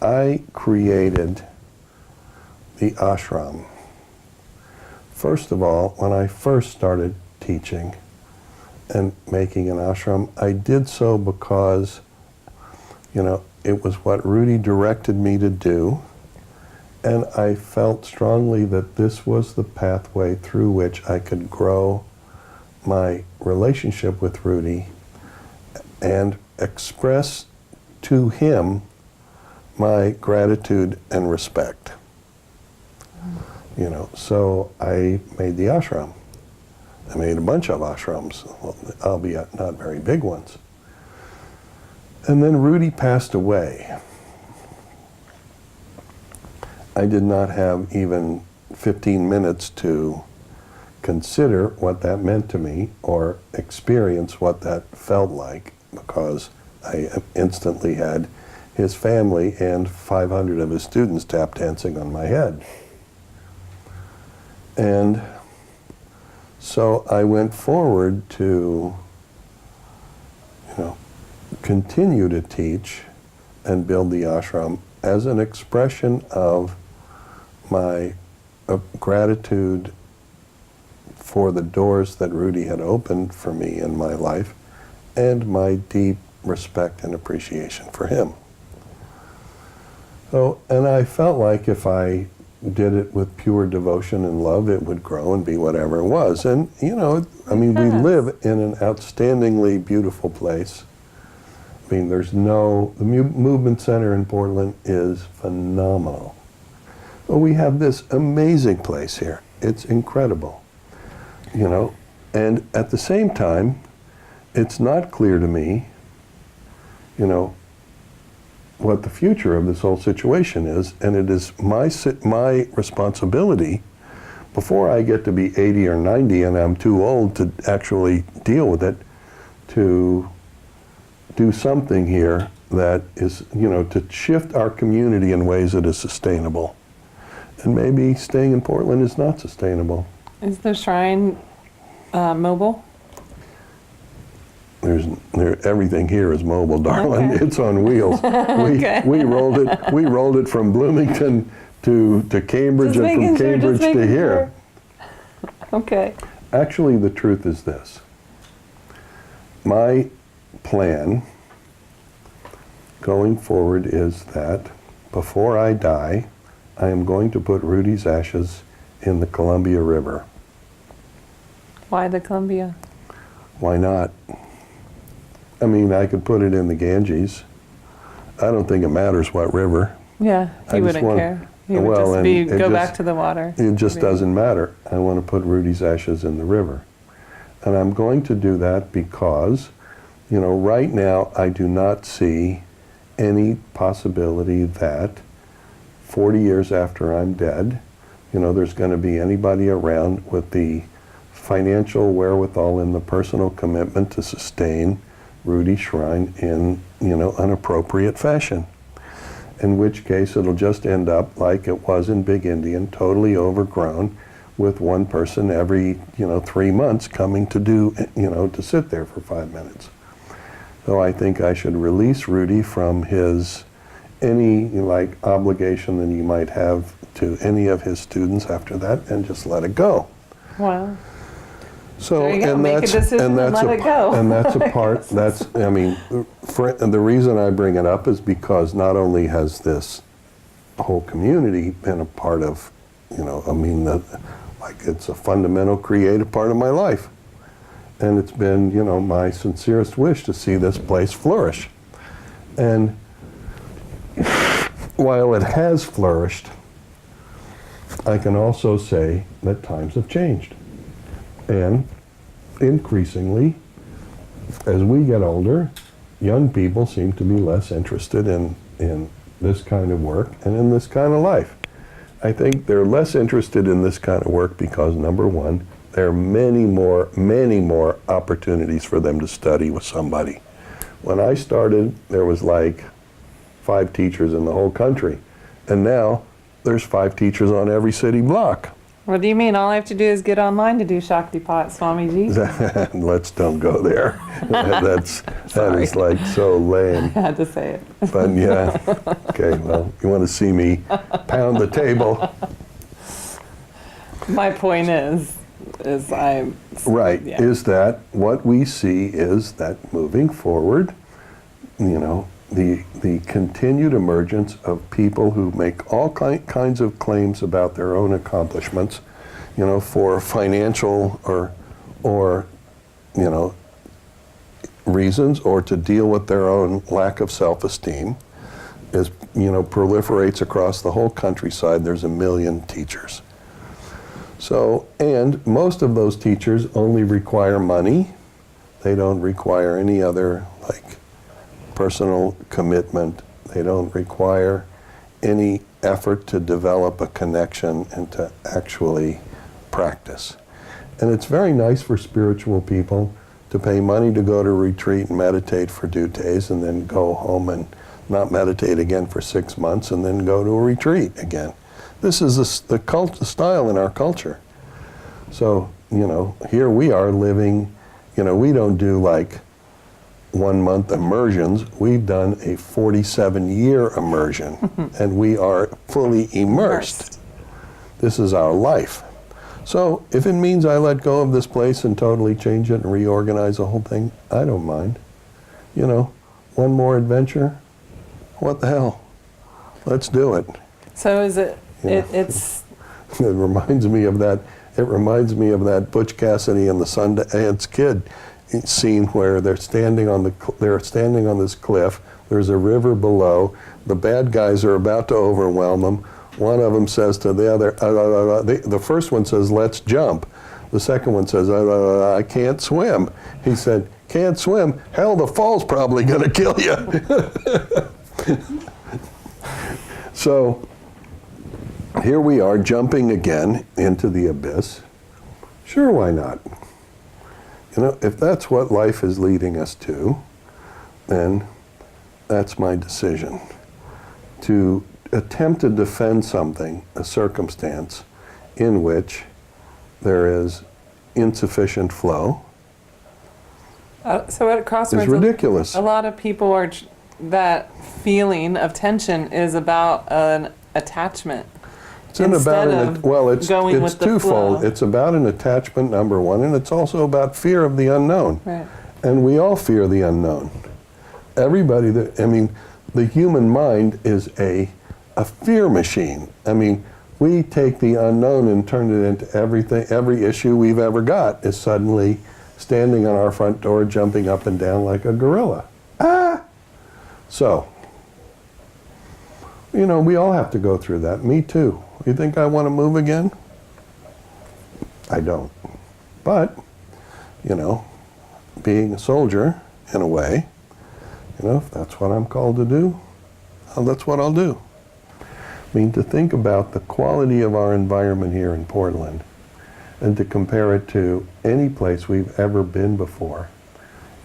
I created the ashram. First of all, when I first started teaching and making an ashram, I did so because, it was what Rudy directed me to do, and I felt strongly that this was the pathway through which I could grow my relationship with Rudy and express to him my gratitude and respect. So I made the ashram. I made a bunch of ashrams, albeit not very big ones. And then Rudy passed away. I did not have even 15 minutes to consider what that meant to me or experience what that felt like, because I instantly had his family and 500 of his students tap dancing on my head. And so I went forward to, continue to teach and build the ashram as an expression of my gratitude for the doors that Rudy had opened for me in my life and my deep respect and appreciation for him. So, and I felt like if I did it with pure devotion and love, it would grow and be whatever it was. And, we live in an outstandingly beautiful place. The movement center in Portland is phenomenal. But we have this amazing place here. It's incredible, And at the same time, it's not clear to me, what the future of this whole situation is, and it is my responsibility, before I get to be 80 or 90 and I'm too old to actually deal with it, to do something here that is, to shift our community in ways that is sustainable. And maybe staying in Portland is not sustainable. Is the shrine mobile? Everything here is mobile, darling. Okay. It's on wheels. Okay. We rolled it from Bloomington to Cambridge, and from Cambridge to here. Okay. Actually, the truth is this. My plan going forward is that before I die, I am going to put Rudy's ashes in the Columbia River. Why the Columbia? Why not? I could put it in the Ganges. I don't think it matters what river. Yeah, he wouldn't care. He would go back to the water. It just doesn't matter. I want to put Rudy's ashes in the river. And I'm going to do that because, right now I do not see any possibility that 40 years after I'm dead, there's going to be anybody around with the financial wherewithal and the personal commitment to sustain Rudy's shrine in, an appropriate fashion. In which case it'll just end up like it was in Big Indian, totally overgrown, with one person every, 3 months coming to do, to sit there for 5 minutes. So I think I should release Rudy from any obligation that he might have to any of his students after that, and just let it go. Wow. So, there you go. Make a decision and let it go. And that's a part, and the reason I bring it up is because not only has this whole community been a part of, it's a fundamental creative part of my life. And it's been, my sincerest wish to see this place flourish. And while it has flourished, I can also say that times have changed. And increasingly, as we get older, young people seem to be less interested in this kind of work and in this kind of life. I think they're less interested in this kind of work because, number one, there are many more opportunities for them to study with somebody. When I started, there was 5 teachers in the whole country. And now, there's 5 teachers on every city block. What do you mean? All I have to do is get online to do Shaktipat, Swamiji? Let's don't go there. That is like so lame. I had to say it. But yeah, okay, well, you want to see me pound the table. My point is I'm... Right, yeah. is that what we see is that moving forward, you know, the continued emergence of people who make all kinds of claims about their own accomplishments, you know, for financial or you know, reasons, or to deal with their own lack of self-esteem, is, you know, proliferates across the whole countryside. There's 1 million teachers. So, and most of those teachers only require money. They don't require any other, like, personal commitment. They don't require any effort to develop a connection and to actually practice. And it's very nice for spiritual people to pay money to go to a retreat and meditate for 2 days and then go home and not meditate again for 6 months and then go to a retreat again. This is the style in our culture. So, you know, here we are living, you know, we don't do like 1-month immersions. We've done a 47-year immersion, and we are fully immersed. This is our life. So if it means I let go of this place and totally change it and reorganize the whole thing, I don't mind. You know, one more adventure, what the hell? Let's do it. So is it, it's... It reminds me of that, Butch Cassidy and the Sundance Kid scene where they're standing on this cliff, there's a river below, the bad guys are about to overwhelm them. One of them says to the other, the first one says, let's jump. The second one says, I can't swim. He said, can't swim? Hell, the fall's probably going to kill you. So here we are jumping again into the abyss. Sure, why not? You know, if that's what life is leading us to, then that's my decision. To attempt to defend something, a circumstance, in which there is insufficient flow, so at Crossroads, is ridiculous. A lot of people are, that feeling of tension is about an attachment. It's it's twofold. Flow. It's about an attachment, number one, and it's also about fear of the unknown. Right. And we all fear the unknown. Everybody the human mind is a fear machine. I mean, we take the unknown and turn it into everything. Every issue we've ever got is suddenly standing on our front door, jumping up and down like a gorilla. Ah! So, you know, we all have to go through that. Me too. You think I want to move again? I don't. But, you know, being a soldier, in a way, you know, if that's what I'm called to do, well, that's what I'll do. I mean, to think about the quality of our environment here in Portland and to compare it to any place we've ever been before,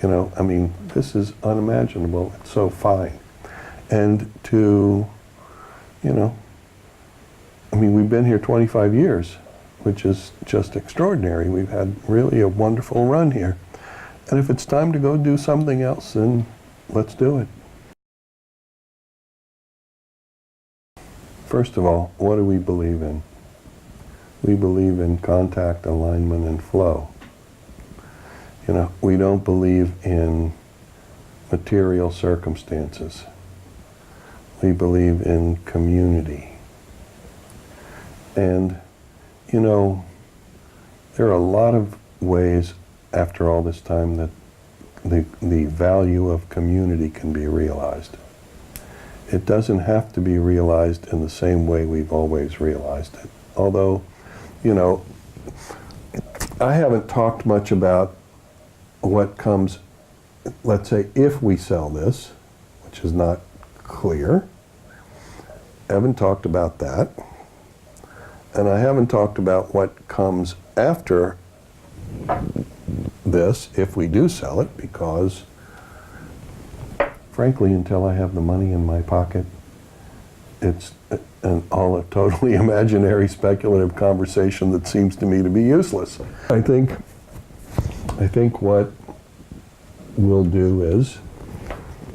you know, I mean, this is unimaginable. It's so fine. And to, you know, I mean, we've been here 25 years, which is just extraordinary. We've had really a wonderful run here. And if it's time to go do something else, then let's do it. First of all, what do we believe in? We believe in contact, alignment, and flow. You know, we don't believe in material circumstances. We believe in community. And, you know, there are a lot of ways after all this time that the value of community can be realized. It doesn't have to be realized in the same way we've always realized it. Although, you know, I haven't talked much about what comes, let's say, if we sell this, which is not clear. I haven't talked about that. And I haven't talked about what comes after this, if we do sell it, because frankly, until I have the money in my pocket, it's all a totally imaginary, speculative conversation that seems to me to be useless. I think what we'll do is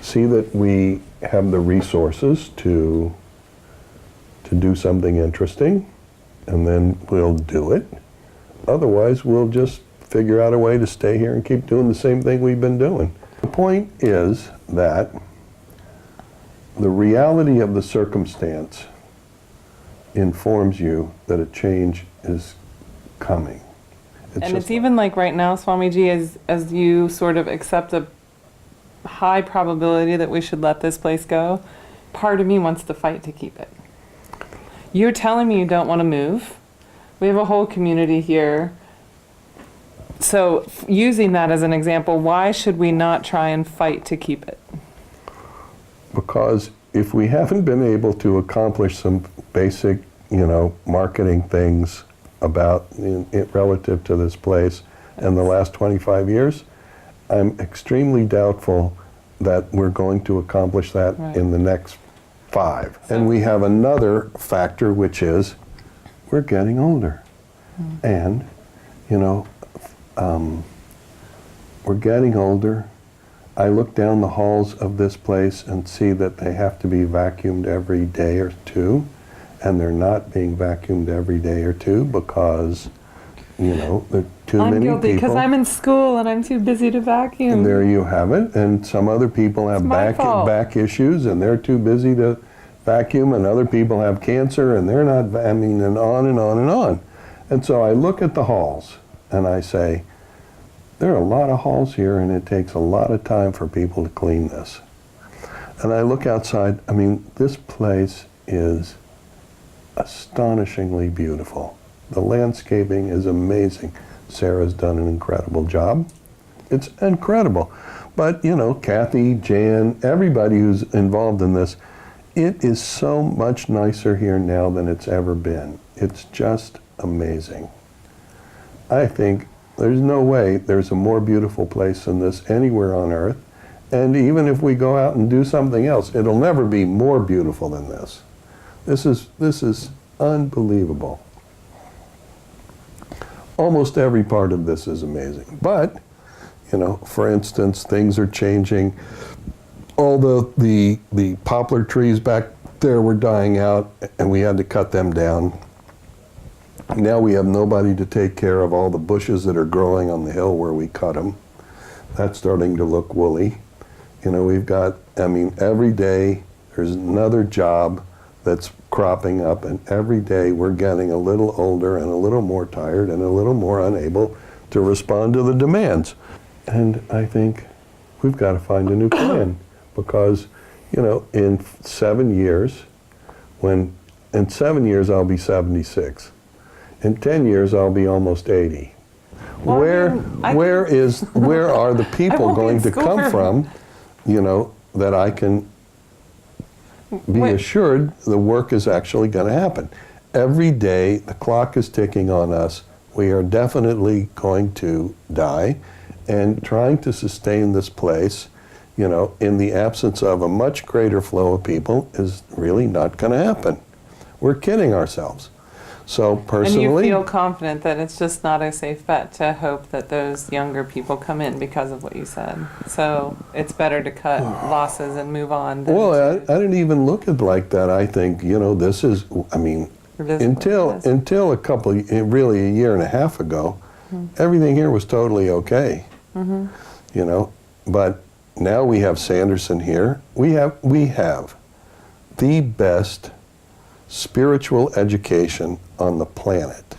see that we have the resources to do something interesting, and then we'll do it. Otherwise, we'll just figure out a way to stay here and keep doing the same thing we've been doing. The point is that the reality of the circumstance informs you that a change is coming. It's even like right now, Swamiji, as you sort of accept a high probability that we should let this place go, part of me wants to fight to keep it. You're telling me you don't want to move. We have a whole community here. So using that as an example, why should we not try and fight to keep it? Because if we haven't been able to accomplish some basic, marketing things about relative to this place in the last 25 years, I'm extremely doubtful that we're going to accomplish that in the next 5. And we have another factor, which is we're getting older. And, we're getting older. I look down the halls of this place and see that they have to be vacuumed every day or two, and they're not being vacuumed every day or two because, there are too many people. I'm guilty because I'm in school and I'm too busy to vacuum. And there you have it. And some other people have back issues and they're too busy to vacuum, and other people have cancer and they're not, and on and on and on. And so I look at the halls and I say, there are a lot of halls here and it takes a lot of time for people to clean this. And I look outside, this place is astonishingly beautiful. The landscaping is amazing. Sarah's done an incredible job. It's incredible. But, Kathy, Jan, everybody who's involved in this, it is so much nicer here now than it's ever been. It's just amazing. I think there's no way there's a more beautiful place than this anywhere on earth. And even if we go out and do something else, it'll never be more beautiful than this. This is unbelievable. Almost every part of this is amazing. But, for instance, things are changing. All the poplar trees back there were dying out, and we had to cut them down. Now we have nobody to take care of all the bushes that are growing on the hill where we cut them. That's starting to look woolly. We've got, every day there's another job that's cropping up, and every day we're getting a little older and a little more tired and a little more unable to respond to the demands. And I think we've got to find a new plan because, in 7 years, in 7 years I'll be 76. In 10 years I'll be almost 80. Well, Where are the people going to come from, that I can be assured the work is actually going to happen. Every day the clock is ticking on us. We are definitely going to die, and trying to sustain this place, in the absence of a much greater flow of people is really not going to happen. We're kidding ourselves. So personally... And you feel confident that it's just not a safe bet to hope that those younger people come in because of what you said. So it's better to cut losses and move on. Well, I didn't even look at it like that. I think, this is, until a couple, really a year and a half ago, everything here was totally okay. But now we have Sanderson here. We have the best spiritual education on the planet.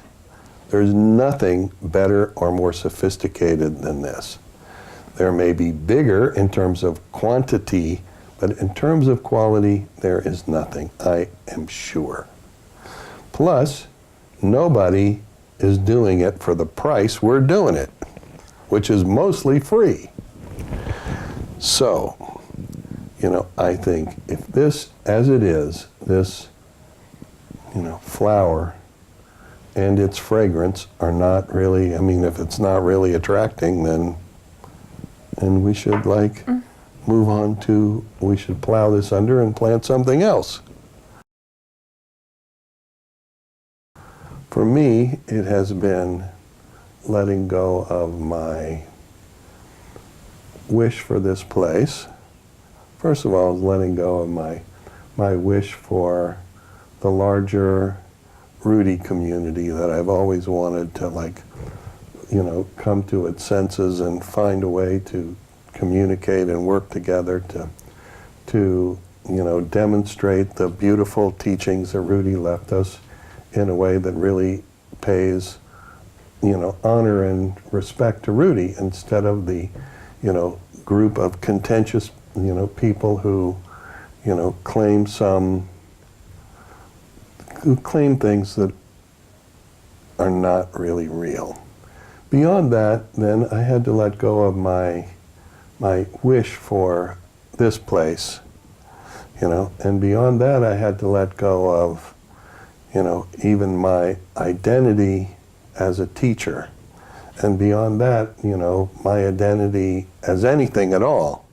There's nothing better or more sophisticated than this. There may be bigger in terms of quantity, but in terms of quality, there is nothing, I am sure. Plus, nobody is doing it for the price we're doing it, which is mostly free. So, I think if this, as it is, this flower and its fragrance are not really, if it's not really attracting, then we should move on to, we should plow this under and plant something else. For me, it has been letting go of my wish for this place, first of all, is letting go of my wish for the larger Rudy community that I've always wanted to, like, you know, come to its senses and find a way to communicate and work together to you know, demonstrate the beautiful teachings that Rudy left us in a way that really pays, you know, honor and respect to Rudy, instead of the, you know, group of contentious, you know, people who, you know, claim things that are not really real. Beyond that, then I had to let go of my wish for this place, you know, and beyond that I had to let go of, you know, even my identity as a teacher. And beyond that, you know, my identity as anything at all.